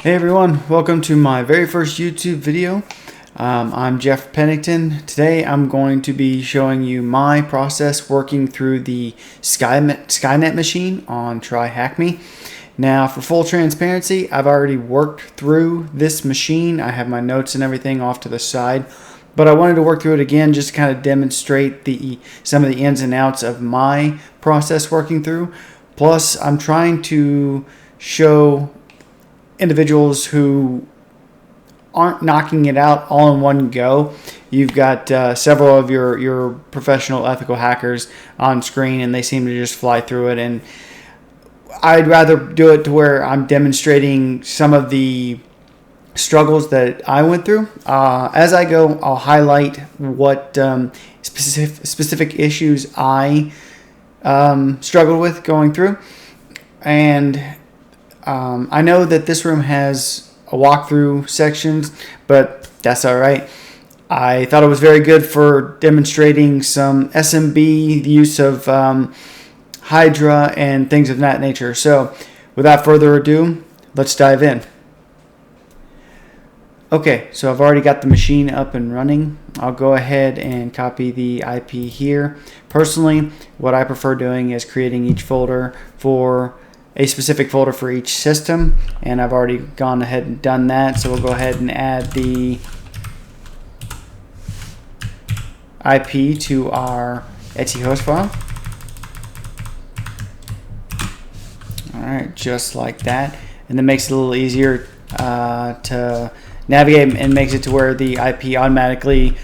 Hey everyone, welcome to my very first YouTube video. I'm Jeff Pennington. Today I'm going to be showing you my process working through the Skynet Machine on TryHackMe. Now, for full transparency, I've already worked through this machine. I have my notes and everything off to the side, but I wanted to work through it again just to kind of demonstrate some of the ins and outs of my process working through. Plus, I'm trying to show individuals who aren't knocking it out all in one go. You've got several of your professional ethical hackers on screen, and they seem to just fly through it. And I'd rather do it to where I'm demonstrating some of the struggles that I went through. As I go, I'll highlight what specific issues I struggled with going through. And I know that this room has a walkthrough sections, but that's all right. I thought it was very good for demonstrating some SMB, the use of Hydra, and things of that nature. So without further ado, let's dive in. Okay, so I've already got the machine up and running. I'll go ahead and copy the IP here. Personally, what I prefer doing is creating each folder for a specific folder for each system, and I've already gone ahead and done that. So we'll go ahead and add the IP to our Etsy host file. Alright, just like that, and that makes it a little easier to navigate, and makes it to where the IP automatically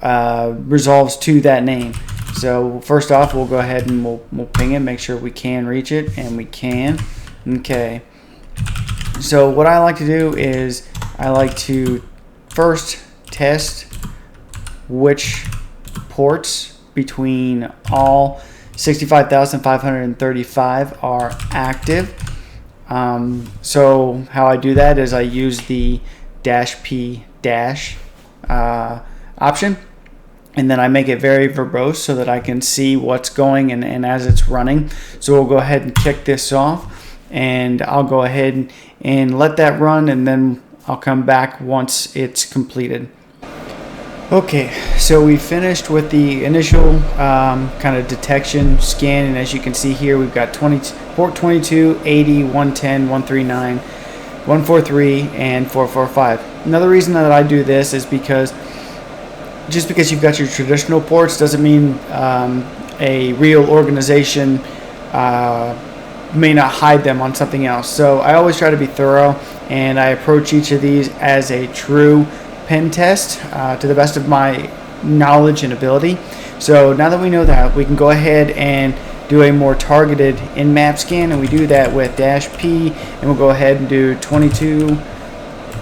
resolves to that name. So first off, we'll go ahead and we'll ping it, make sure we can reach it, and we can. Okay. So what I like to do is I like to first test which ports between all 65,535 are active. So how I do that is I use the -p- option. And then I make it very verbose so that I can see what's going and as it's running. So we'll go ahead and kick this off, and I'll go ahead and let that run, and then I'll come back once it's completed. Okay, so we finished with the initial kind of detection scan, and as you can see here, we've got port 22, 80, 110, 139, 143, and 445. Another reason that I do this is because just because you've got your traditional ports doesn't mean a real organization may not hide them on something else. So I always try to be thorough, and I approach each of these as a true pen test to the best of my knowledge and ability. So now that we know that, we can go ahead and do a more targeted in-map scan, and we do that with -p, and we'll go ahead and do 22,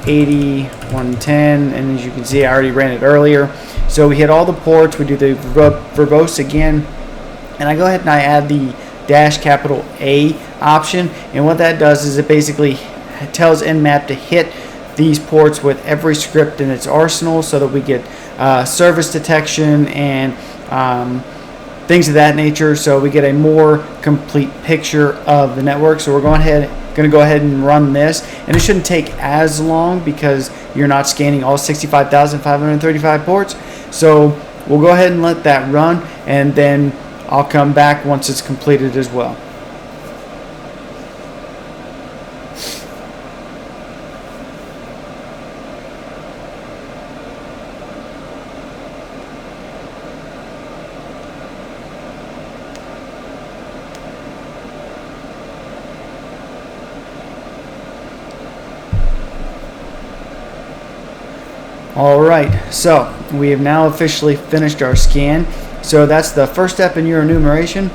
80, 110, and as you can see, I already ran it earlier. So we hit all the ports, we do the verbose again, and I go ahead and I add the -A option, and what that does is it basically tells Nmap to hit these ports with every script in its arsenal so that we get service detection and things of that nature, so we get a more complete picture of the network. So we're going to go ahead and run this, and it shouldn't take as long because you're not scanning all 65,535 ports. So we'll go ahead and let that run, and then I'll come back once it's completed as well. Alright, so we have now officially finished our scan. So that's the first step in your enumeration.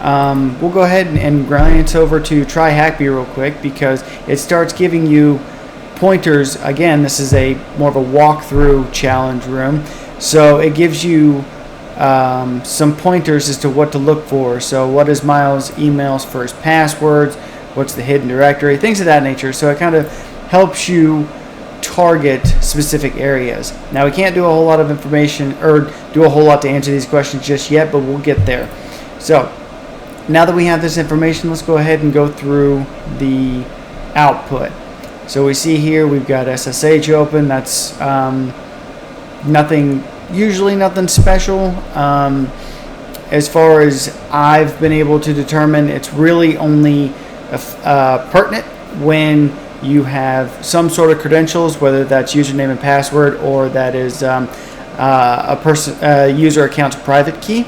We'll go ahead and glance over to TryHackMe real quick, because it starts giving you pointers. Again, this is more of a walkthrough challenge room, so it gives you some pointers as to what to look for. So what is Miles' emails for his passwords, what's the hidden directory, things of that nature. So it kind of helps you target specific areas. Now, we can't do a whole lot of information or do a whole lot to answer these questions just yet, but we'll get there. So now that we have this information, let's go ahead and go through the output. So we see here we've got SSH open. That's usually nothing special. As far as I've been able to determine, it's really only pertinent when you have some sort of credentials, whether that's username and password or that is user account's private key.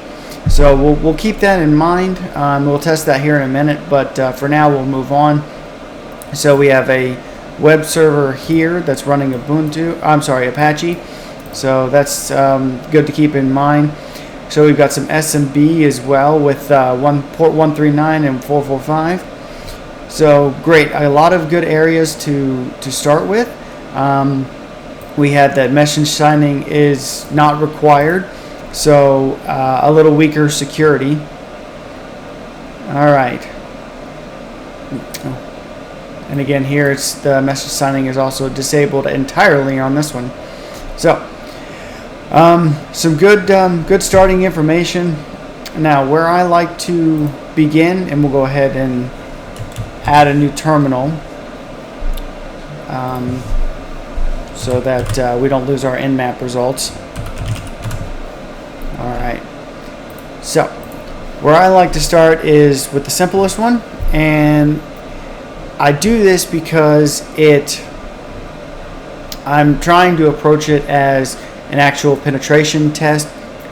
So we'll keep that in mind. We'll test that here in a minute, but for now we'll move on. So we have a web server here that's running Apache. So that's good to keep in mind. So we've got some SMB as well with port 139 and 445. So great, a lot of good areas to start with. We had that message signing is not required, so a little weaker security. All right. And again, here it's the message signing is also disabled entirely on this one. So some good starting information. Now, where I like to begin, and we'll go ahead and add a new terminal so that we don't lose our Nmap results. Alright, so where I like to start is with the simplest one, and I do this because I'm trying to approach it as an actual penetration test.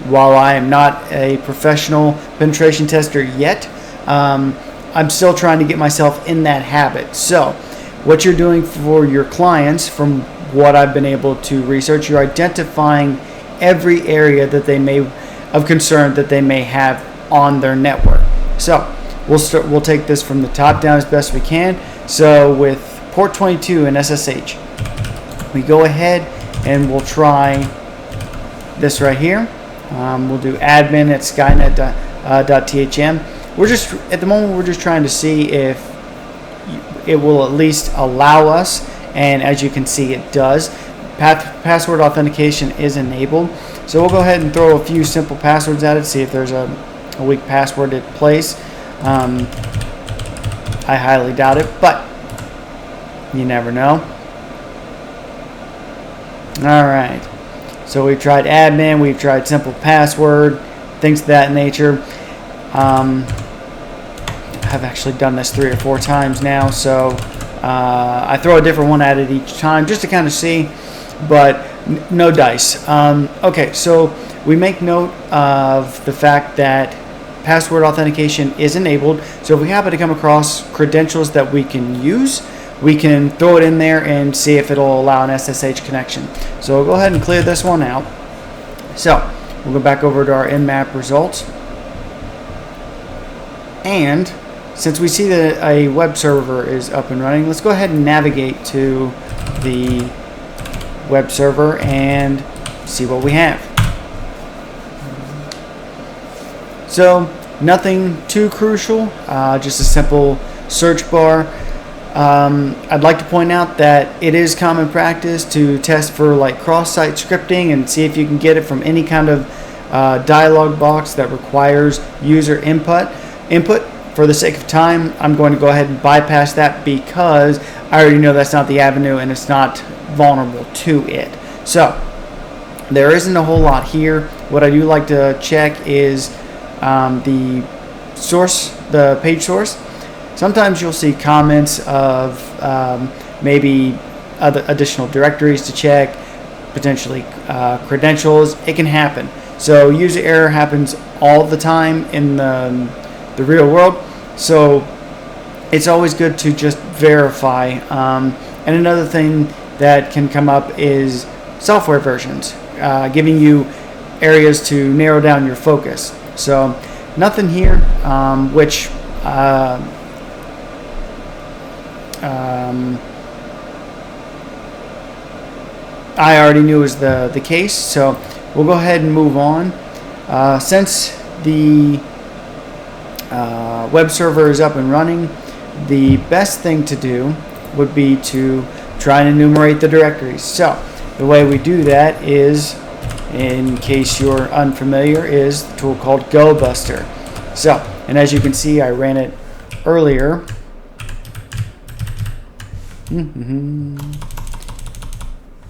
While I am not a professional penetration tester yet, I'm still trying to get myself in that habit. So what you're doing for your clients, from what I've been able to research, you're identifying every area that they may of concern that they may have on their network. So we'll take this from the top down as best we can. So with port 22 and SSH, we go ahead and we'll try this right here. We'll do admin at Skynet.thm. At the moment, we're just trying to see if it will at least allow us, and as you can see, it does. Password authentication is enabled. So we'll go ahead and throw a few simple passwords at it, see if there's a weak password at place. I highly doubt it, but you never know. Alright, so we've tried admin, we've tried simple password, things of that nature. I've actually done this 3 or 4 times now, so I throw a different one at it each time just to kind of see, but no dice. Okay, so we make note of the fact that password authentication is enabled, so if we happen to come across credentials that we can use, we can throw it in there and see if it'll allow an SSH connection. So we'll go ahead and clear this one out. So we'll go back over to our Nmap results, and since we see that a web server is up and running, let's go ahead and navigate to the web server and see what we have. So nothing too crucial, just a simple search bar. I'd like to point out that it is common practice to test for like cross-site scripting and see if you can get it from any kind of dialog box that requires user input. For the sake of time, I'm going to go ahead and bypass that because I already know that's not the avenue and it's not vulnerable to it. So there isn't a whole lot here. What I do like to check is the source, the page source. Sometimes you'll see comments of maybe other additional directories to check, potentially credentials. It can happen. So user error happens all the time in the real world, so it's always good to just verify. And another thing that can come up is software versions, giving you areas to narrow down your focus. So nothing here, which I already knew was the case, so we'll go ahead and move on. Since the web server is up and running, the best thing to do would be to try and enumerate the directories. So the way we do that is, in case you're unfamiliar, is the tool called GoBuster. So, and as you can see, I ran it earlier.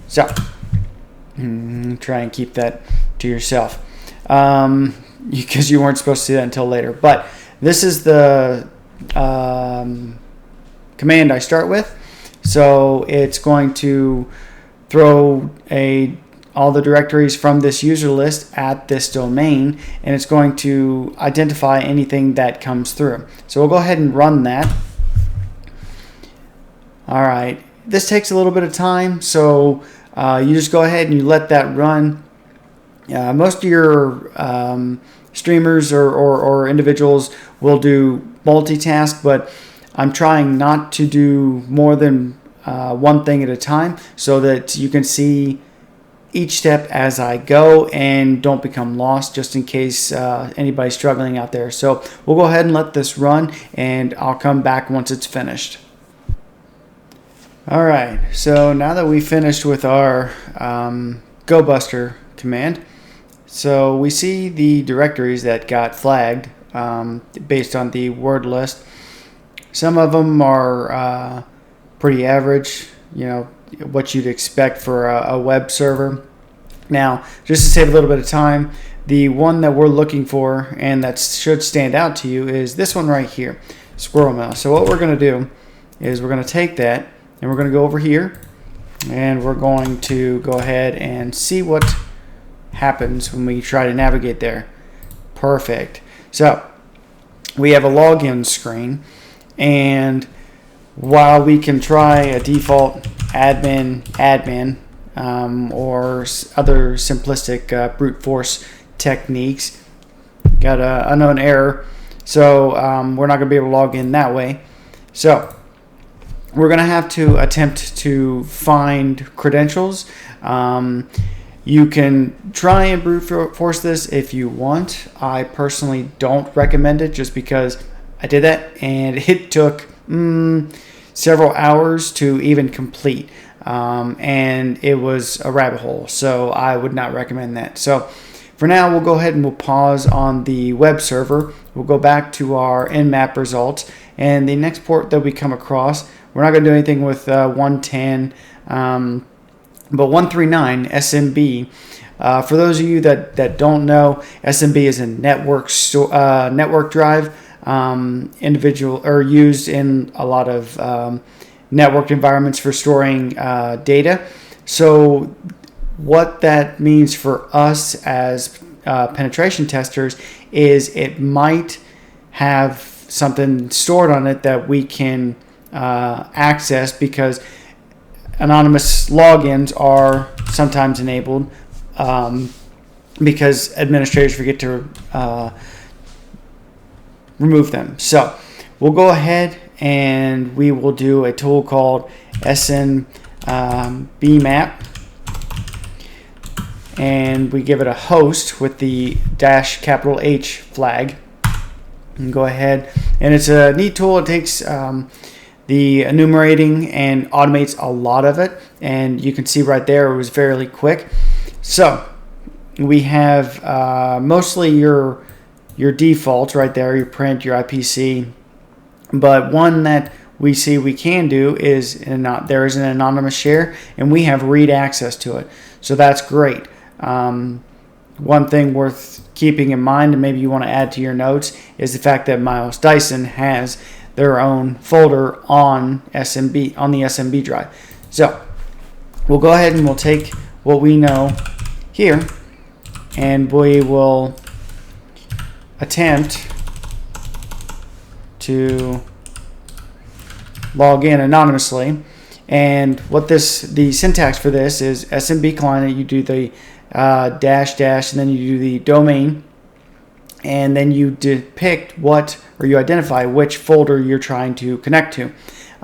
So, try and keep that to yourself, because you weren't supposed to see that until later. But this is the command I start with. So it's going to throw all the directories from this user list at this domain, and it's going to identify anything that comes through. So we'll go ahead and run that. All right, this takes a little bit of time, so you just go ahead and you let that run. Most of your streamers or individuals will do multitask, but I'm trying not to do more than one thing at a time so that you can see each step as I go and don't become lost, just in case anybody's struggling out there. So we'll go ahead and let this run, and I'll come back once it's finished. All right, so now that we finished with our GoBuster command, so we see the directories that got flagged based on the word list. Some of them are pretty average, what you'd expect for a web server. Now, just to save a little bit of time, the one that we're looking for and that should stand out to you is this one right here, Squirrel Mail. So what we're going to do is we're going to take that and we're going to go over here, and we're going to go ahead and see what happens when we try to navigate there. Perfect. So we have a login screen, and while we can try a default admin or other simplistic brute force techniques, got an unknown error, so we're not going to be able to log in that way. So we're going to have to attempt to find credentials. You can try and brute force this if you want. I personally don't recommend it, just because I did that and it took several hours to even complete, and it was a rabbit hole, so I would not recommend that. So for now, we'll go ahead and we'll pause on the web server. We'll go back to our Nmap results, and the next port that we come across, we're not going to do anything with 110, but 139 SMB. For those of you that don't know, SMB is a network drive, individual or used in a lot of networked environments for storing data. So what that means for us as penetration testers is it might have something stored on it that we can access, because anonymous logins are sometimes enabled because administrators forget to remove them. So we'll go ahead and we will do a tool called SNBmap, and we give it a host with the -H flag, and go ahead, and it's a neat tool. It takes the enumerating and automates a lot of it, and you can see right there it was fairly quick. So we have mostly your defaults right there, your print, your IPC, but one that we see we can do is there is an anonymous share, and we have read access to it, so that's great. One thing worth keeping in mind, and maybe you want to add to your notes, is the fact that Miles Dyson has their own folder on the SMB drive. So we'll go ahead and we'll take what we know here, and we will attempt to log in anonymously. And what the syntax for this is SMB client, you do the -- and then you do the domain, and then you depict you identify which folder you're trying to connect to.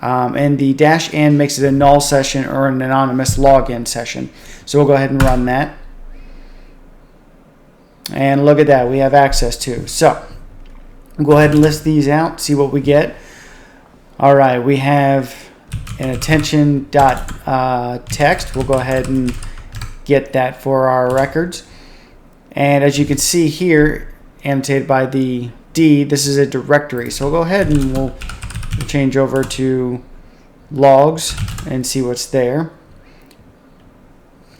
And the -n makes it a null session or an anonymous login session. So we'll go ahead and run that. And look at that, we have access to. So we'll go ahead and list these out, see what we get. All right, we have an attention.text. We'll go ahead and get that for our records. And as you can see here, annotated by the D, this is a directory. So we'll go ahead and we'll change over to logs and see what's there.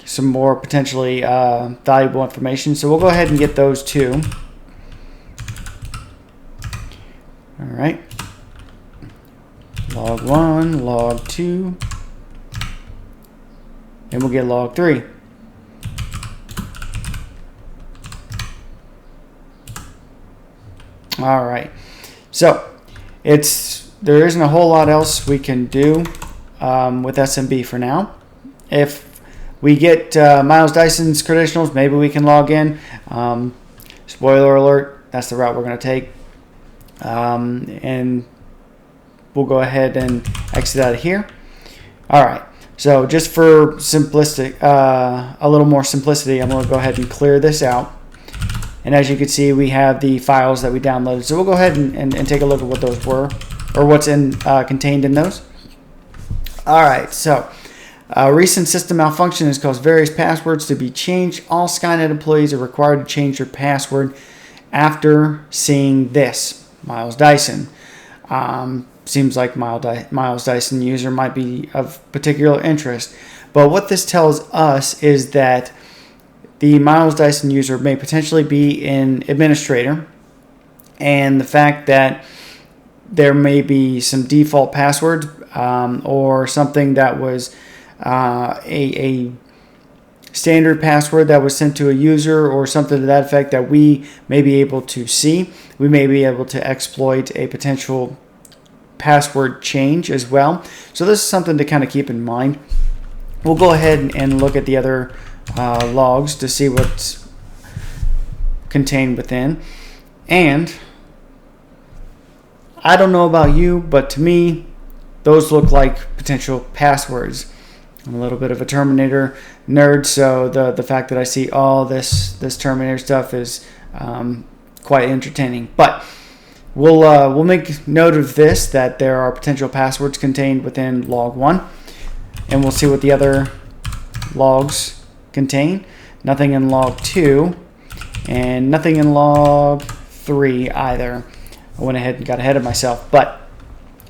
Some more potentially valuable information. So we'll go ahead and get those too. All right. Log 1, log 2, and we'll get log 3. All right. So there isn't a whole lot else we can do with SMB for now. If we get Miles Dyson's credentials, maybe we can log in. Spoiler alert, that's the route we're going to take. And we'll go ahead and exit out of here. All right. So just for a little more simplicity, I'm going to go ahead and clear this out. And as you can see, we have the files that we downloaded. So we'll go ahead and take a look at what those were, or what's contained in those. All right. So a recent system malfunction has caused various passwords to be changed. All Skynet employees are required to change their password after seeing this. Miles Dyson. Seems like Miles Dyson user might be of particular interest. But what this tells us is that the Miles Dyson user may potentially be an administrator, and the fact that there may be some default passwords or something that was a standard password that was sent to a user or something to that effect that we may be able to see. We may be able to exploit a potential password change as well. So this is something to kind of keep in mind. We'll go ahead and look at the other logs to see what's contained within. And I don't know about you, but to me, those look like potential passwords. I'm a little bit of a Terminator nerd, so the fact that I see all this Terminator stuff is quite entertaining. But we'll make note of this, that there are potential passwords contained within log 1, and we'll see what the other logs contain. Nothing in log 2, and nothing in log 3 either. I went ahead and got ahead of myself. But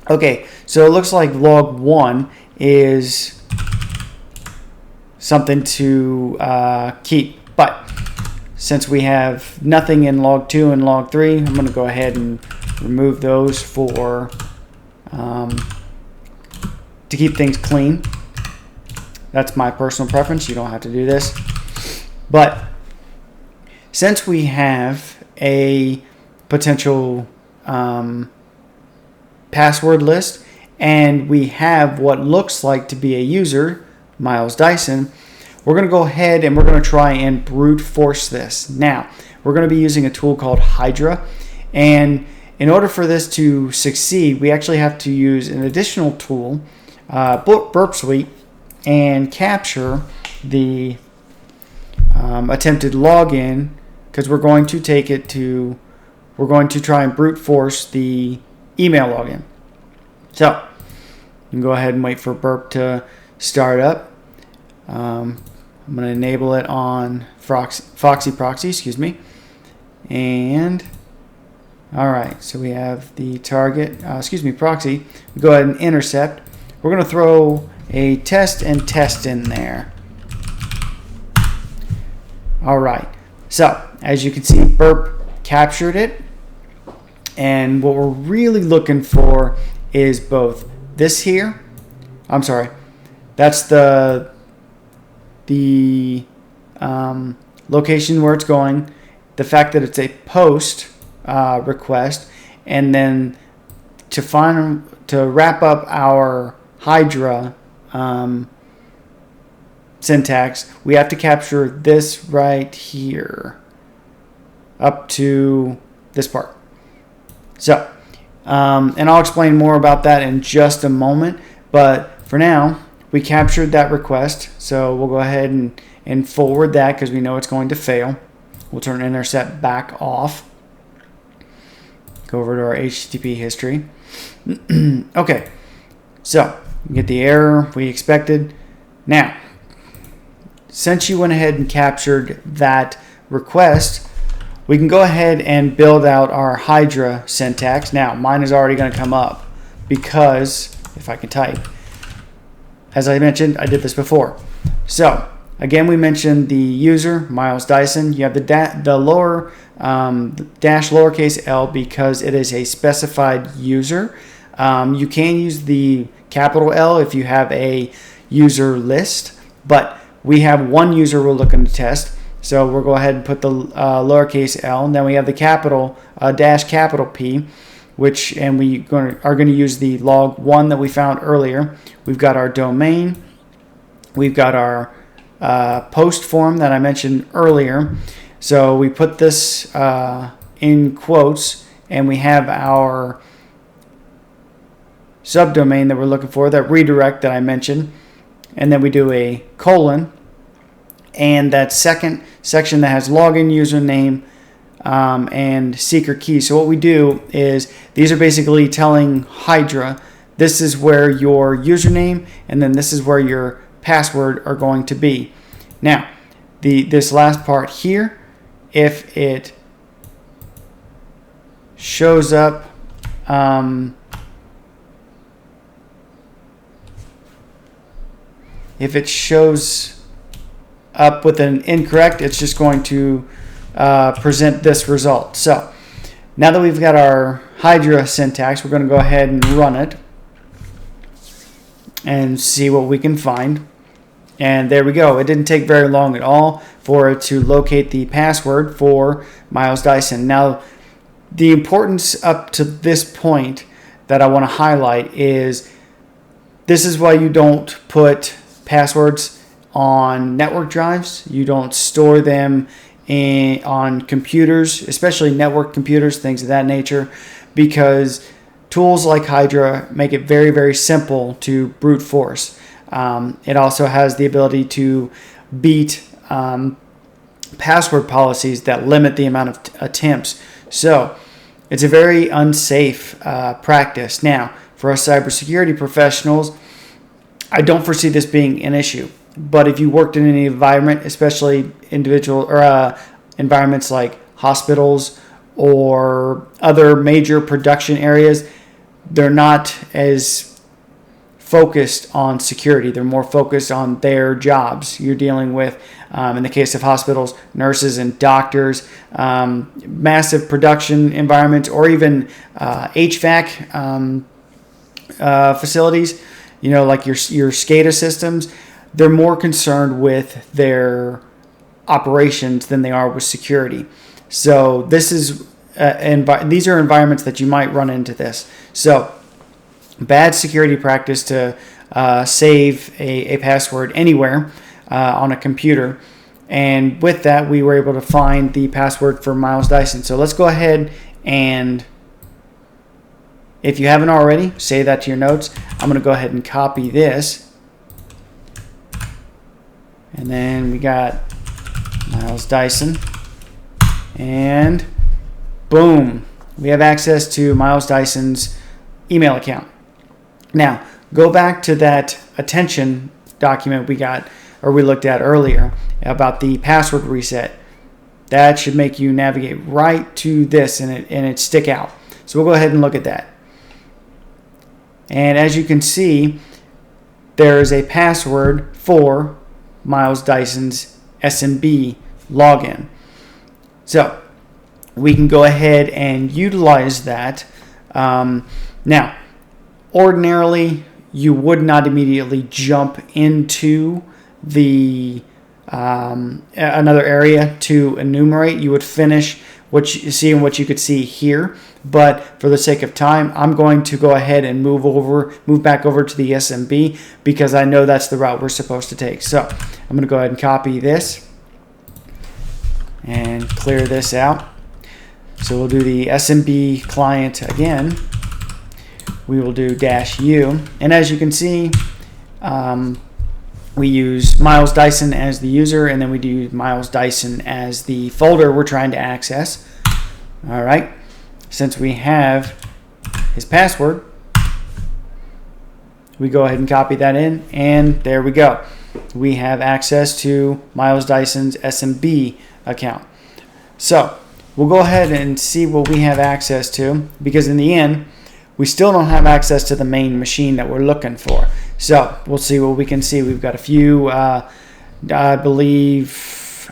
okay, so it looks like log 1 is something to keep, but since we have nothing in log 2 and log 3, I'm going to go ahead and remove those for to keep things clean. That's my personal preference. You don't have to do this. But since we have a potential password list, and we have what looks like to be a user, Miles Dyson, we're going to go ahead and we're going to try and brute force this. Now, we're going to be using a tool called Hydra, and in order for this to succeed, we actually have to use an additional tool, Burp Suite, and capture the attempted login, because we're going to try and brute force the email login. So you can go ahead and wait for Burp to start up. I'm going to enable it on Foxy Proxy, and all right, so we have the target, proxy. We go ahead and intercept. We're going to throw a test and test in there. All right, so as you can see, Burp captured it, and what we're really looking for is both this here. I'm sorry, that's the location where it's going, the fact that it's a post request, and then to wrap up our Hydra syntax, we have to capture this right here up to this part. So and I'll explain more about that in just a moment, but for now we captured that request, so we'll go ahead and forward that because we know it's going to fail. We'll turn intercept back off. Go over to our HTTP history. Okay, so we get the error we expected. Now, since you went ahead and captured that request, we can go ahead and build out our Hydra syntax. Now, mine is already going to come up because, if I can type, as I mentioned, I did this before. So again, we mentioned the user, Miles Dyson. You have the lower dash lowercase l because it is a specified user. You can use the capital L if you have a user list, but we have one user we're looking to test. So we'll go ahead and put the lowercase l, and then we have the capital dash capital P, and we are going to use the log 1 that we found earlier. We've got our domain. We've got our post form that I mentioned earlier. So we put this in quotes, and we have our subdomain that we're looking for, that redirect that I mentioned, and then we do a colon, and that second section that has login username and secret key. So what we do is, these are basically telling Hydra, this is where your username and then this is where your password are going to be. Now, this last part here, if it shows up with an incorrect, it's just going to present this result. So now that we've got our Hydra syntax, we're going to go ahead and run it and see what we can find. And there we go. It didn't take very long at all for it to locate the password for Miles Dyson. Now, the importance up to this point that I want to highlight is, this is why you don't put passwords on network drives. You don't store them on computers, especially network computers, things of that nature, because tools like Hydra make it very, very simple to brute force. It also has the ability to beat password policies that limit the amount of attempts. So it's a very unsafe practice. Now, for us cybersecurity professionals, I don't foresee this being an issue. But if you worked in any environment, especially environments like hospitals or other major production areas, they're not as focused on security. They're more focused on their jobs. You're dealing with, in the case of hospitals, nurses and doctors, massive production environments, or even HVAC facilities, like your SCADA systems. They're more concerned with their operations than they are with security. So these are environments that you might run into this. So bad security practice to save a password anywhere on a computer. And with that, we were able to find the password for Miles Dyson. So let's go ahead and, if you haven't already, save that to your notes. I'm going to go ahead and copy this. And then we got Miles Dyson. And boom, we have access to Miles Dyson's email account. Now, go back to that attention document we looked at earlier about the password reset. That should make you navigate right to this and it stick out. So we'll go ahead and look at that. And as you can see, there is a password for Miles Dyson's SMB login. So we can go ahead and utilize that. Now, ordinarily, you would not immediately jump into the another area to enumerate. You would finish what you see and what you could see here. But for the sake of time, I'm going to go ahead and move back over to the SMB because I know that's the route we're supposed to take. So I'm going to go ahead and copy this and clear this out. So we'll do the SMB client again. We will do -u. And as you can see, we use Miles Dyson as the user, and then we do Miles Dyson as the folder we're trying to access. All right. Since we have his password, we go ahead and copy that in, and there we go. We have access to Miles Dyson's SMB account. So we'll go ahead and see what we have access to, because in the end, we still don't have access to the main machine that we're looking for. So we'll see what we can see. We've got a few, I believe,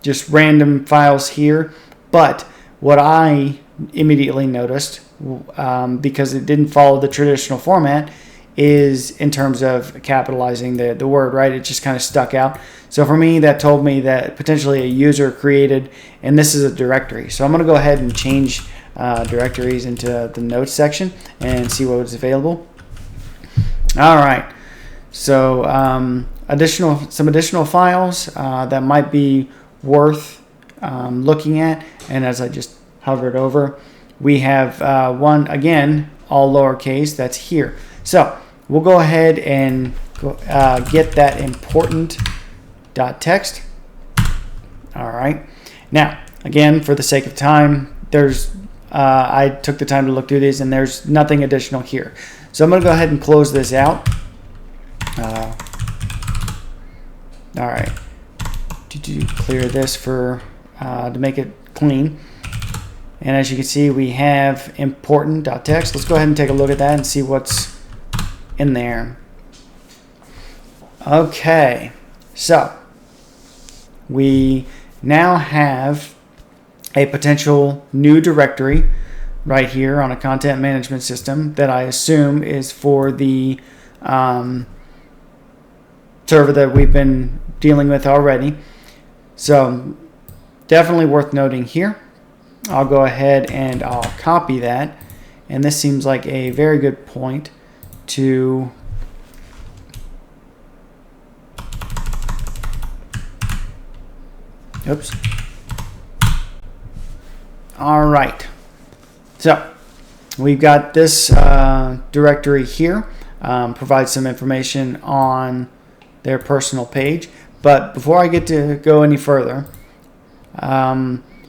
just random files here. But what I immediately noticed, because it didn't follow the traditional format, is in terms of capitalizing the word, right? It just kind of stuck out. So for me, that told me that potentially a user created, and this is a directory. So I'm going to go ahead and change directories into the notes section and see what is available. All right. So some additional files that might be worth looking at, and as I just hovered over, we have one, again, all lowercase, that's here. So we'll go ahead and get that important.txt. All right. Now, again, for the sake of time, I took the time to look through these, and there's nothing additional here. So I'm going to go ahead and close this out. All right. To clear this to make it clean. And as you can see, we have important.txt. Let's go ahead and take a look at that and see what's in there. Okay, so we now have a potential new directory right here on a content management system that I assume is for the server that we've been dealing with already. So definitely worth noting here. I'll go ahead and I'll copy that, and this seems like a very good point to oops. All right, so we've got this directory here, provides some information on their personal page. But before I get to go any further,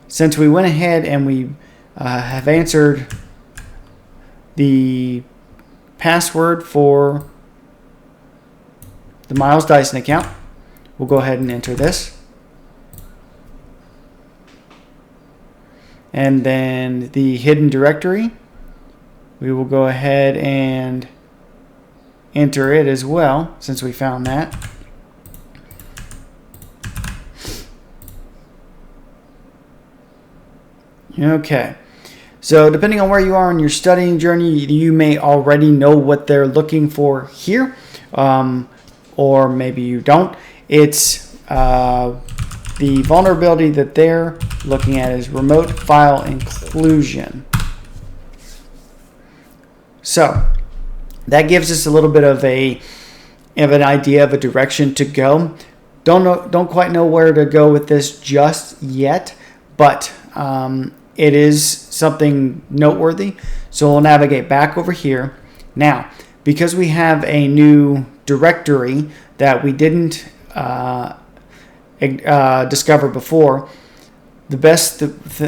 since we went ahead and we have answered the password for the Miles Dyson account, we'll go ahead and enter this. And then the hidden directory, we will go ahead and enter it as well, since we found that. Okay, so depending on where you are in your studying journey, you may already know what they're looking for here, or maybe you don't. It's the vulnerability that they're looking at is remote file inclusion. So that gives us a little bit of an idea of a direction to go. Don't quite know where to go with this just yet, but it is something noteworthy. So we'll navigate back over here. Now, because we have a new directory that we didn't discover before, the best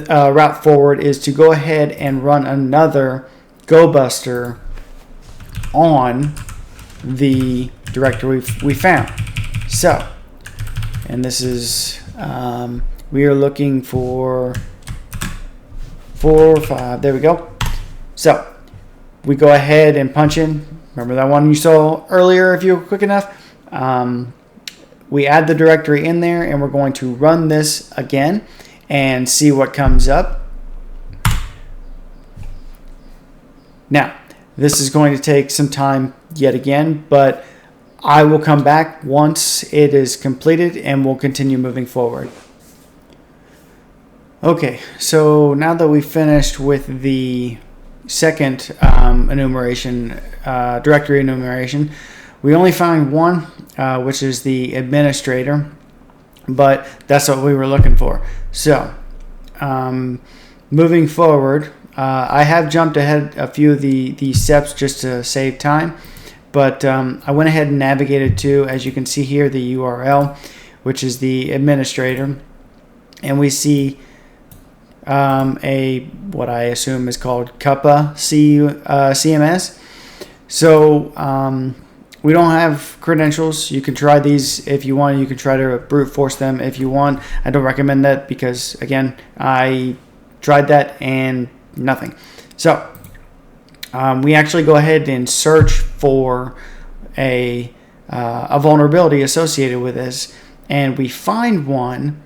route forward is to go ahead and run another GoBuster on the directory we found. So, and this is, we are looking for 4, 5, there we go. So, we go ahead and punch in, remember that one you saw earlier if you were quick enough? We add the directory in there, and we're going to run this again and see what comes up. Now, this is going to take some time yet again, but I will come back once it is completed and we'll continue moving forward. Okay, so now that we've finished with the second enumeration, directory enumeration, we only found one, which is the administrator, but that's what we were looking for. So, moving forward, I have jumped ahead a few of the steps just to save time, but I went ahead and navigated to, as you can see here, the URL, which is the administrator, and we see what I assume is called Kappa CMS. So we don't have credentials. You can try these if you want. You can try to brute force them if you want. I don't recommend that because, again, I tried that and nothing. So we actually go ahead and search for a vulnerability associated with this, and we find one.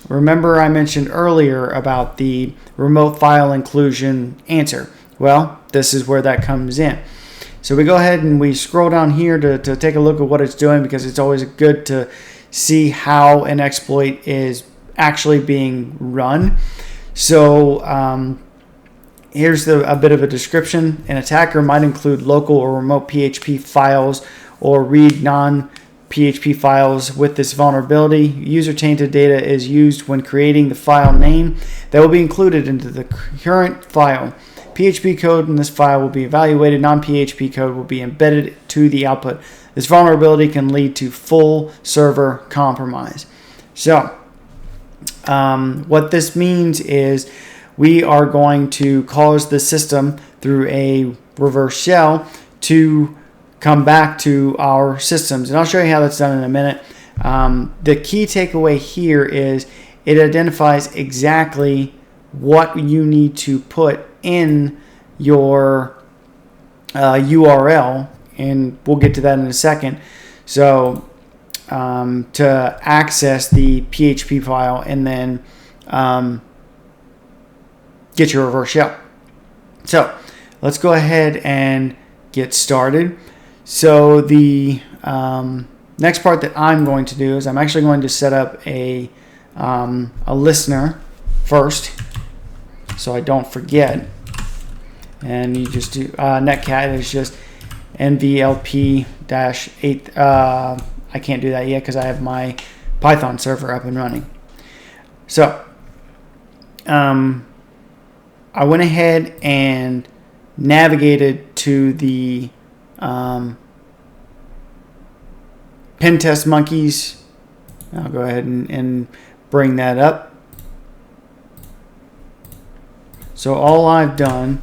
Remember I mentioned earlier about the remote file inclusion answer. Well, this is where that comes in. So we go ahead and we scroll down here to take a look at what it's doing, because it's always good to see how an exploit is actually being run. So here's a bit of a description. An attacker might include local or remote PHP files or read non-PHP files with this vulnerability. User-tainted data is used when creating the file name that will be included into the current file. PHP code in this file will be evaluated. Non-PHP code will be embedded to the output. This vulnerability can lead to full server compromise. So what this means is we are going to cause the system through a reverse shell to come back to our systems. And I'll show you how that's done in a minute. The key takeaway here is it identifies exactly what you need to put in your URL, and we'll get to that in a second. So to access the PHP file and then get your reverse shell. So let's go ahead and get started. So the next part that I'm going to do is I'm actually going to set up a listener first, so I don't forget. And you just do netcat is just nvlp-8. I can't do that yet because I have my Python server up and running. So I went ahead and navigated to the pen test monkeys. I'll go ahead and bring that up. So all I've done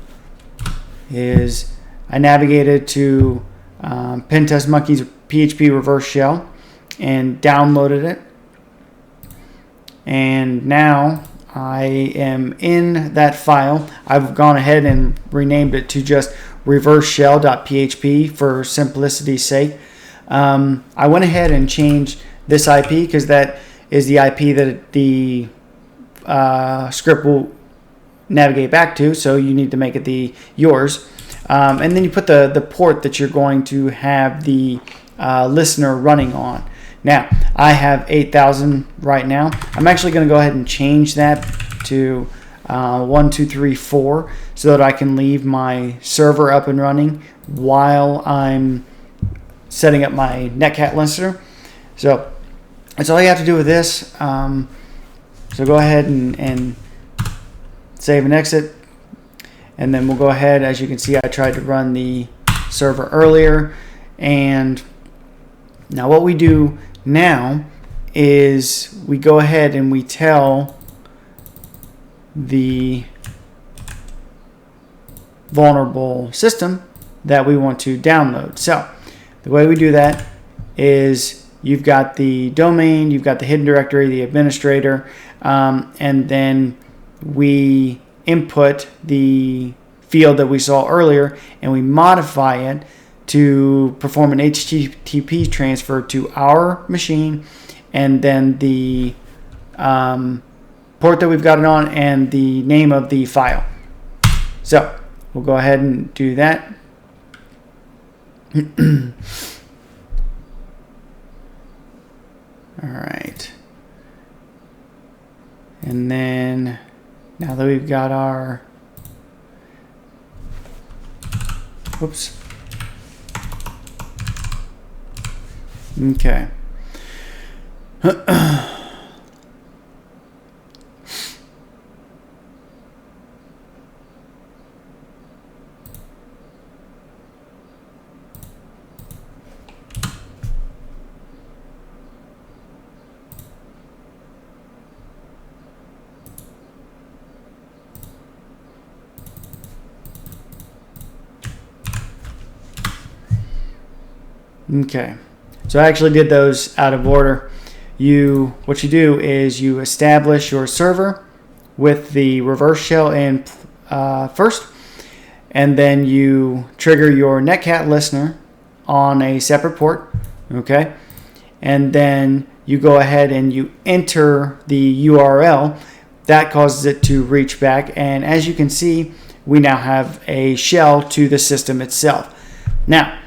is I navigated to pen test monkeys PHP reverse shell and downloaded it, and now I am in that file. I've gone ahead and renamed it to just reverseshell.php for simplicity's sake. I went ahead and changed this IP because that is the IP that the script will navigate back to, so you need to make it yours. And then you put the port that you're going to have the listener running on. Now, I have 8,000 right now. I'm actually going to go ahead and change that to 1234 so that I can leave my server up and running while I'm setting up my netcat listener. So that's all you have to do with this. So go ahead and save and exit. And then we'll go ahead, as you can see, I tried to run the server earlier. And now what we do now is we go ahead and we tell the vulnerable system that we want to download. So the way we do that is you've got the domain, you've got the hidden directory, the administrator, and then we input the field that we saw earlier and we modify it to perform an HTTP transfer to our machine, and then the port that we've got it on and the name of the file. So we'll go ahead and do that. All right. And then now that we've got our, whoops. Okay. Okay, so I actually did those out of order. What you do is you establish your server with the reverse shell in first, and then you trigger your netcat listener on a separate port, okay? And then you go ahead and you enter the URL. That causes it to reach back, and as you can see, we now have a shell to the system itself. Now,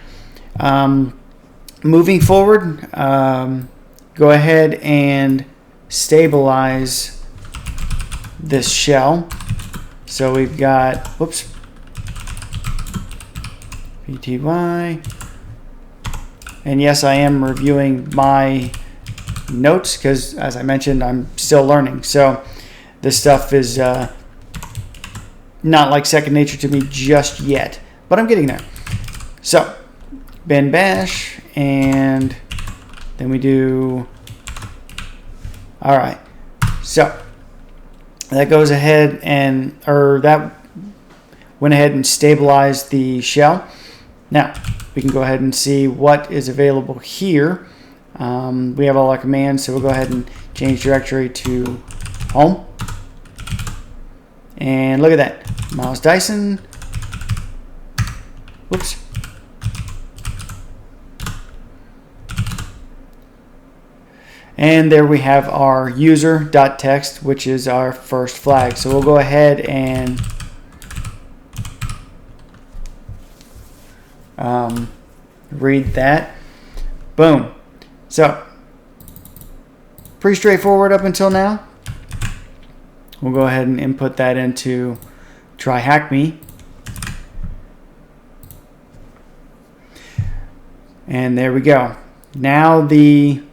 moving forward, go ahead and stabilize this shell. So we've got, whoops, PTY, and yes, I am reviewing my notes because, as I mentioned, I'm still learning. So this stuff is not like second nature to me just yet, but I'm getting there. So bin bash, and then we do, all right, so that goes ahead and, or that went ahead and stabilized the shell. Now we can go ahead and see what is available here. We have all our commands, so we'll go ahead and change directory to home. And look at that, Miles Dyson. Whoops. And there we have our user.txt, which is our first flag. So we'll go ahead and read that. Boom. So pretty straightforward up until now. We'll go ahead and input that into TryHackMe. And there we go. Now the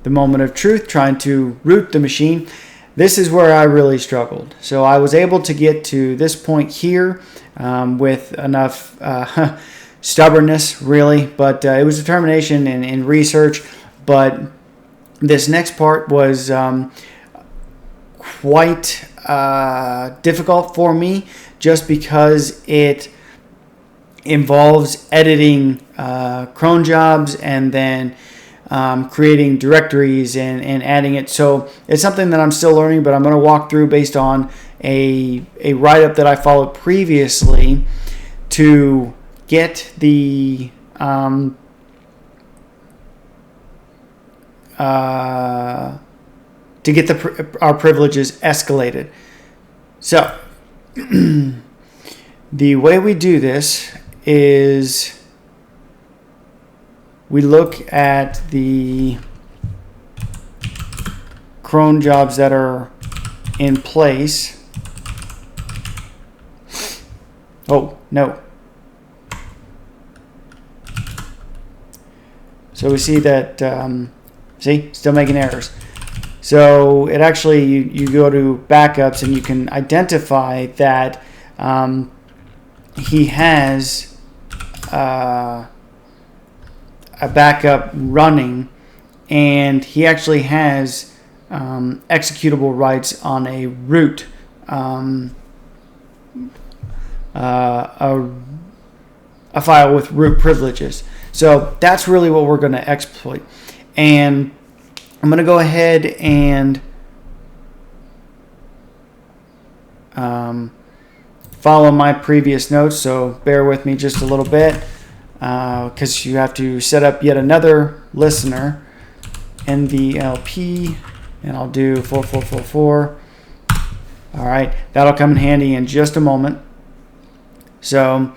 moment of truth, trying to root the machine. This is where I really struggled. So I was able to get to this point here with enough stubbornness, really, but it was determination and research. But this next part was quite difficult for me, just because it involves editing cron jobs and then creating directories and adding it. So it's something that I'm still learning, but I'm going to walk through based on a write-up that I followed previously to get the our privileges escalated. So the way we do this is we look at the cron jobs that are in place. Oh, no. So we see that, see, still making errors. So it actually, you go to backups and you can identify that he has a backup running, and he actually has executable rights on a root, a file with root privileges. So that's really what we're going to exploit. And I'm going to go ahead and follow my previous notes, so bear with me just a little bit, because you have to set up yet another listener, NVLP, and I'll do 4444. All right, that'll come in handy in just a moment. So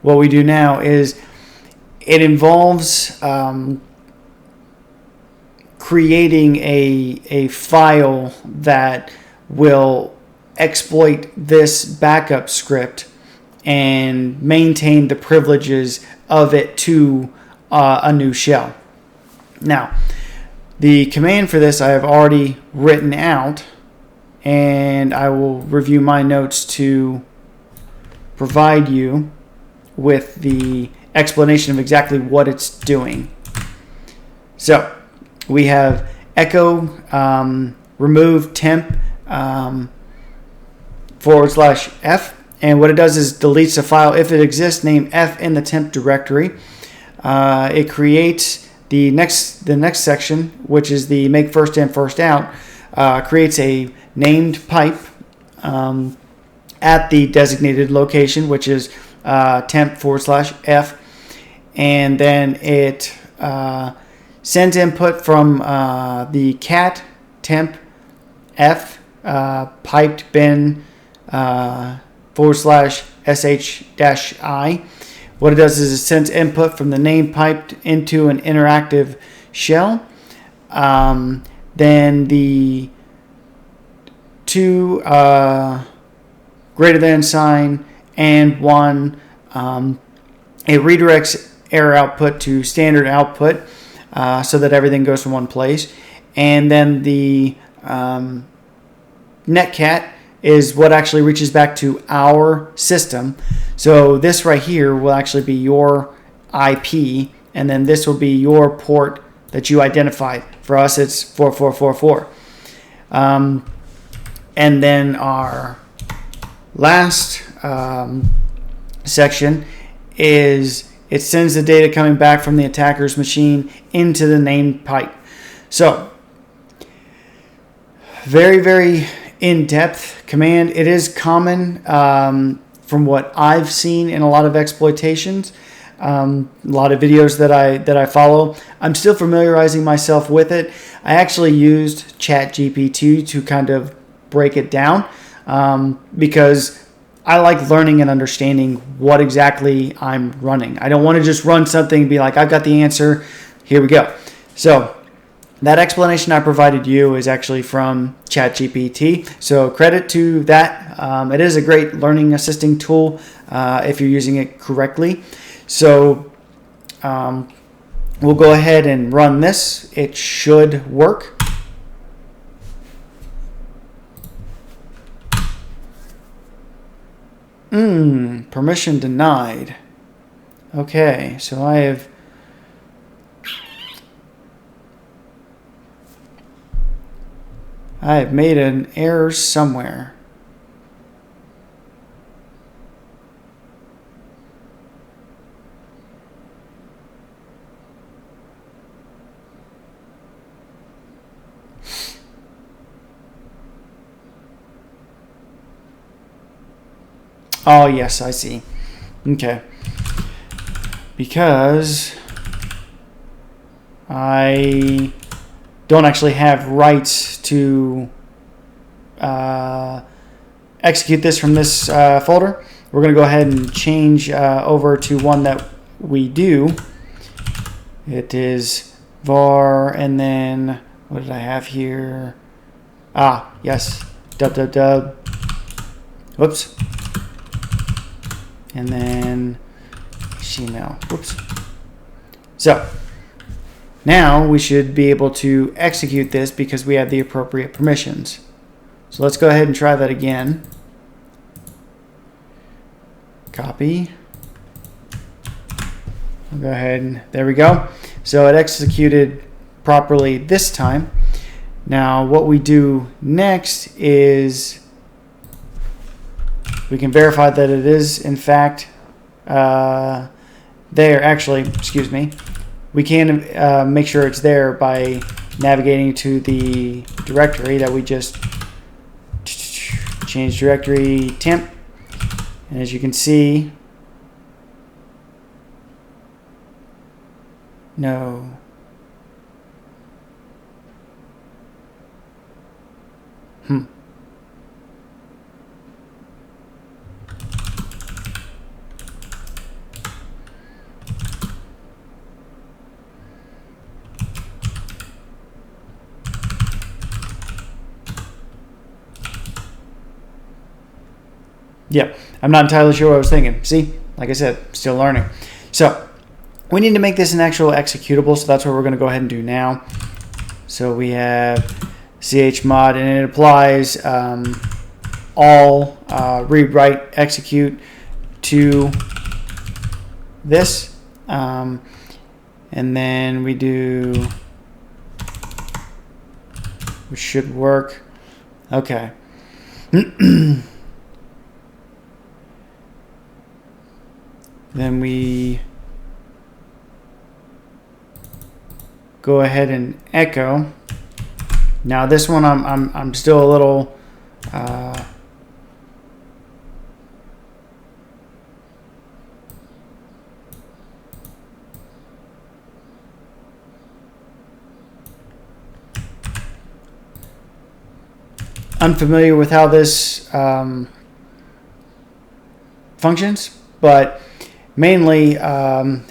what we do now is it involves creating a file that will exploit this backup script and maintain the privileges of it to a new shell. Now, the command for this I have already written out, and I will review my notes to provide you with the explanation of exactly what it's doing. So we have echo remove temp /f, and what it does is deletes a file if it exists named f in the temp directory. It creates the next section, which is the make first in first out, creates a named pipe at the designated location, which is temp/f, and then it sends input from the cat temp f piped bin /sh-i. What it does is it sends input from the name piped into an interactive shell. Then the two greater than sign and one, it redirects error output to standard output so that everything goes to one place. And then the netcat is what actually reaches back to our system. So this right here will actually be your IP, and then this will be your port that you identified. For us, it's 4444. And then our last section is it sends the data coming back from the attacker's machine into the named pipe. So very, very in-depth command. It is common from what I've seen in a lot of exploitations, a lot of videos that I follow. I'm still familiarizing myself with it. I actually used ChatGPT to kind of break it down because I like learning and understanding what exactly I'm running. I don't want to just run something and be like, I've got the answer, here we go. So that explanation I provided you is actually from ChatGPT. So credit to that. It is a great learning assisting tool if you're using it correctly. So we'll go ahead and run this. It should work. Permission denied. Okay, so I have made an error somewhere. Oh, yes, I see. Okay. Because I don't actually have rights to execute this from this folder. We're going to go ahead and change over to one that we do. It is var, and then what did I have here? Ah, yes, www. Whoops. And then HTML. Whoops. So now we should be able to execute this because we have the appropriate permissions. So let's go ahead and try that again. Copy. I'll go ahead and there we go. So it executed properly this time. Now what we do next is we can verify that it is in fact there. Actually, excuse me. We can make sure it's there by navigating to the directory that we just changed, directory temp. And as you can see, no. Yep, I'm not entirely sure what I was thinking. See, like I said, still learning. So we need to make this an actual executable, so that's what we're going to go ahead and do now. So we have chmod, and it applies all read, write, execute to this. And then we do, which should work. Okay. Then we go ahead and echo. Now this one I'm still a little unfamiliar with how this functions, but mainly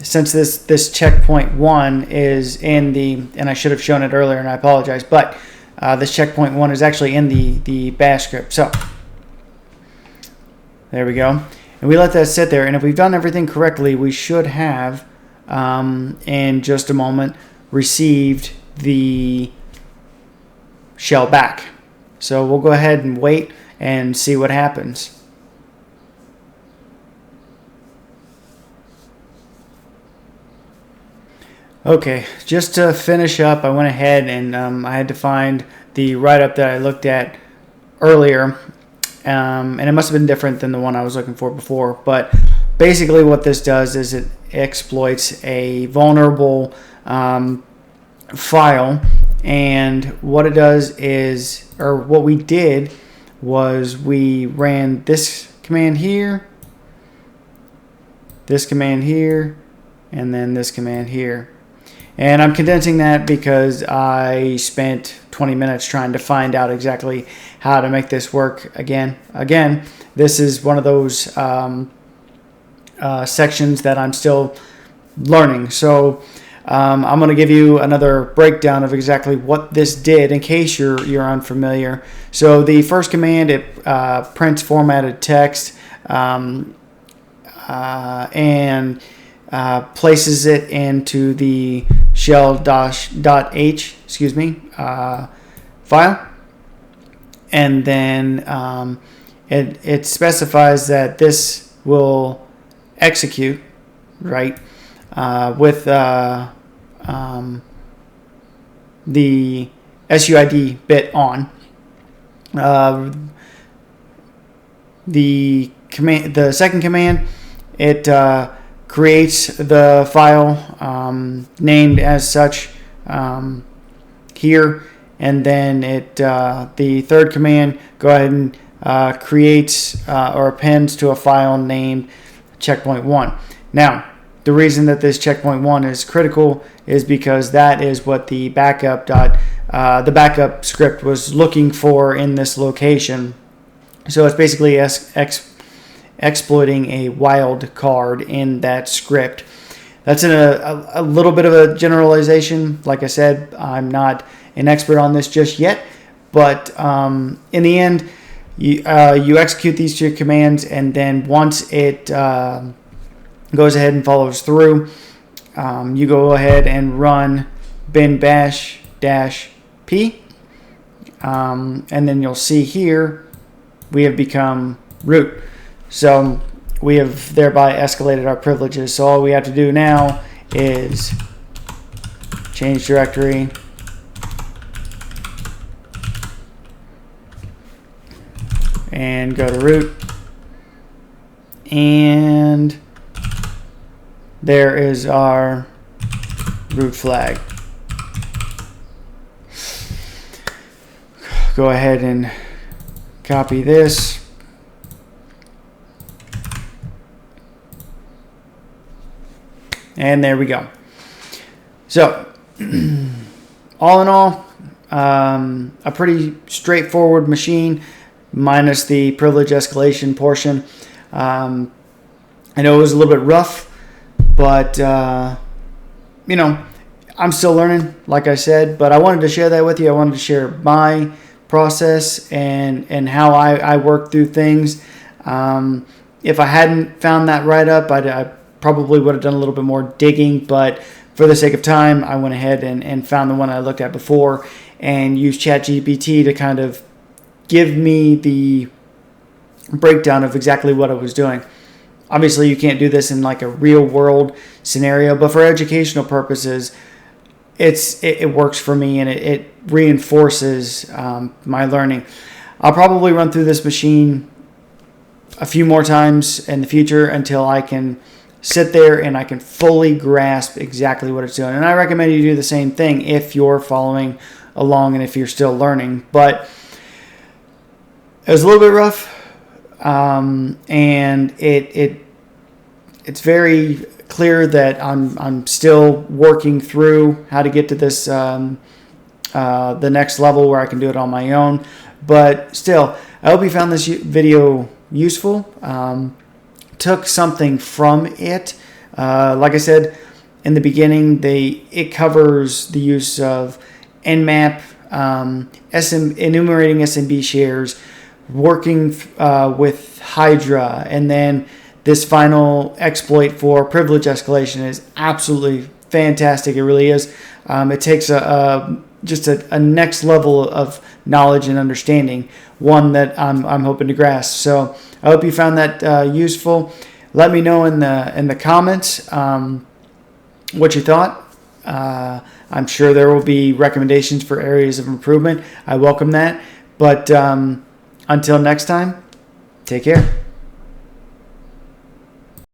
since this checkpoint 1 is in the, and I should have shown it earlier and I apologize, but this checkpoint 1 is actually in the bash script. So there we go, and we let that sit there, and if we've done everything correctly, we should have in just a moment received the shell back. So we'll go ahead and wait and see what happens. Okay, just to finish up, I went ahead and I had to find the write-up that I looked at earlier, and it must have been different than the one I was looking for before, but basically what this does is it exploits a vulnerable file, and what it does is, or what we did was we ran this command here, and then this command here. And I'm condensing that because I spent 20 minutes trying to find out exactly how to make this work again. Again, this is one of those sections that I'm still learning. So I'm going to give you another breakdown of exactly what this did in case you're unfamiliar. So the first command, it prints formatted text and places it into the shell.h file, and then it specifies that this will execute right with the SUID bit on. The second command, it creates the file named as such here, and then the third command, go ahead and creates or appends to a file named checkpoint 1. Now, the reason that this checkpoint 1 is critical is because that is what the backup script was looking for in this location. So it's basically exploiting a wild card in that script. That's a little bit of a generalization. Like I said, I'm not an expert on this just yet, but in the end, you execute these two commands, and then once it goes ahead and follows through, you go ahead and run bin bash -p, and then you'll see here we have become root. So we have thereby escalated our privileges. So all we have to do now is change directory, and go to root, and there is our root flag. Go ahead and copy this. And there we go. So, all in all, a pretty straightforward machine, minus the privilege escalation portion. I know it was a little bit rough, but you know, I'm still learning, like I said. But I wanted to share that with you. I wanted to share my process and how I work through things. If I hadn't found that write-up, I probably would have done a little bit more digging, but for the sake of time, I went ahead and found the one I looked at before and used ChatGPT to kind of give me the breakdown of exactly what I was doing. Obviously, you can't do this in like a real world scenario, but for educational purposes, it works for me, and it reinforces my learning. I'll probably run through this machine a few more times in the future until I can sit there and I can fully grasp exactly what it's doing. And I recommend you do the same thing if you're following along and if you're still learning. But it was a little bit rough, and it's very clear that I'm still working through how to get to this the next level where I can do it on my own. But still, I hope you found this video useful. Took something from it. Like I said in the beginning, it covers the use of Nmap, enumerating SMB shares, working with Hydra, and then this final exploit for privilege escalation is absolutely fantastic. It really is. It takes just a next level of knowledge and understanding, one that I'm hoping to grasp. So I hope you found that useful. Let me know in the comments what you thought. I'm sure there will be recommendations for areas of improvement. I welcome that. But until next time, take care.